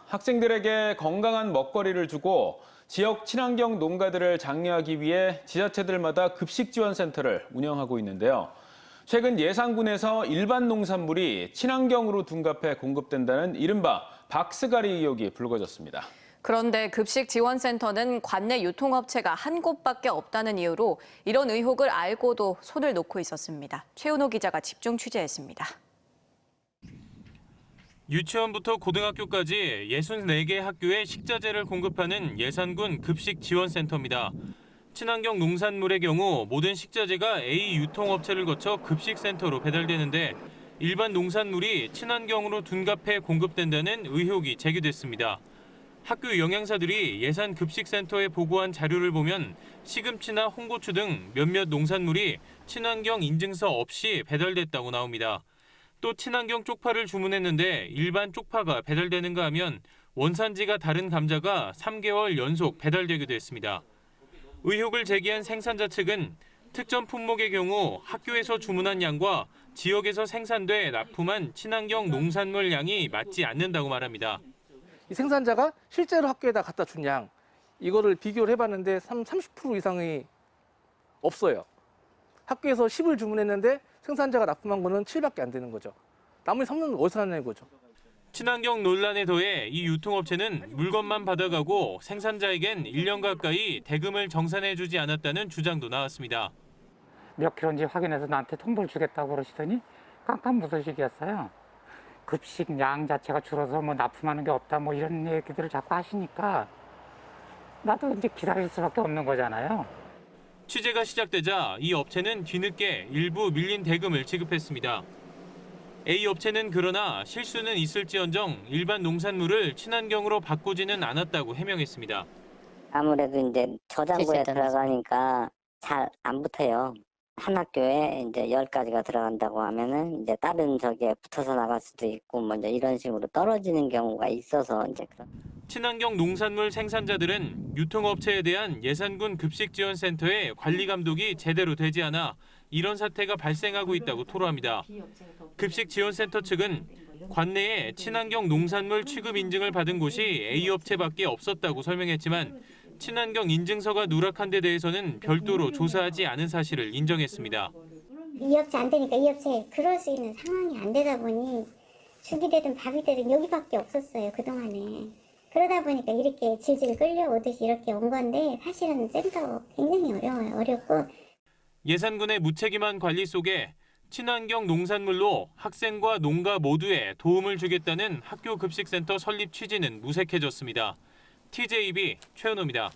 학생들에게 건강한 먹거리를 주고 지역 친환경 농가들을 장려하기 위해 지자체들마다 급식지원센터를 운영하고 있는데요. 최근 예산군에서 일반 농산물이 친환경으로 둔갑해 공급된다는 이른바 박스가리 의혹이 불거졌습니다. 그런데 급식지원센터는 관내 유통업체가 한 곳밖에 없다는 이유로 이런 의혹을 알고도 손을 놓고 있었습니다. 최은호 기자가 집중 취재했습니다. 유치원부터 고등학교까지 64개 학교에 식자재를 공급하는 예산군 급식지원센터입니다. 친환경 농산물의 경우 모든 식자재가 A 유통업체를 거쳐 급식센터로 배달되는데 일반 농산물이 친환경으로 둔갑해 공급된다는 의혹이 제기됐습니다. 학교 영양사들이 예산 급식센터에 보고한 자료를 보면 시금치나 홍고추 등 몇몇 농산물이 친환경 인증서 없이 배달됐다고 나옵니다. 또 친환경 쪽파를 주문했는데 일반 쪽파가 배달되는가 하면 원산지가 다른 감자가 3개월 연속 배달되기도 했습니다. 의혹을 제기한 생산자 측은 특정 품목의 경우 학교에서 주문한 양과 지역에서 생산돼 납품한 친환경 농산물 양이 맞지 않는다고 말합니다. 이 생산자가 실제로 학교에다 갖다 준 양, 이거를 비교를 해봤는데 30% 이상이 없어요. 학교에서 10을 주문했는데 생산자가 납품한 거는 7밖에 안 되는 거죠. 나머지 3는 어디서 나는 거죠. 친환경 논란에 더해 이 유통업체는 물건만 받아가고 생산자에겐 1년 가까이 대금을 정산해주지 않았다는 주장도 나왔습니다. 몇 킬로인지 확인해서 나한테 통보를 주겠다고 그러시더니 깜깜무소식이었어요. 급식 양 자체가 줄어서 뭐 납품하는 게 없다 뭐 이런 얘기들을 자꾸 하시니까 나도 이제 기다릴 수밖에 없는 거잖아요. 취재가 시작되자 이 업체는 뒤늦게 일부 밀린 대금을 지급했습니다. A 업체는 그러나 실수는 있을지언정 일반 농산물을 친환경으로 바꾸지는 않았다고 해명했습니다. 아무래도 이제 저장고에 들어가니까 잘 안 붙어요. 한 학교에 이제 10가지가 들어간다고 하면은 이제 다른 저기에 붙어서 나갈 수도 있고 뭐 이제 이런 식으로 떨어지는 경우가 있어서 이제 그런. 친환경 농산물 생산자들은 유통업체에 대한 예산군 급식지원센터의 관리 감독이 제대로 되지 않아 이런 사태가 발생하고 있다고 토로합니다. 급식지원센터 측은 관내에 친환경 농산물 취급 인증을 받은 곳이 A업체밖에 없었다고 설명했지만 친환경 인증서가 누락한 데 대해서는 별도로 조사하지 않은 사실을 인정했습니다. 이 업체 안 되니까 이 업체 그럴 수 있는 상황이 안 되다 보니 죽이 되든 밥이 되든 여기밖에 없었어요, 그동안에. 그러다 보니까 이렇게 질질 끌려오듯이 이렇게 온 건데 사실은 센터 굉장히 어렵고. 예산군의 무책임한 관리 속에 친환경 농산물로 학생과 농가 모두에 도움을 주겠다는 학교 급식센터 설립 취지는 무색해졌습니다. TJB 최은호입니다.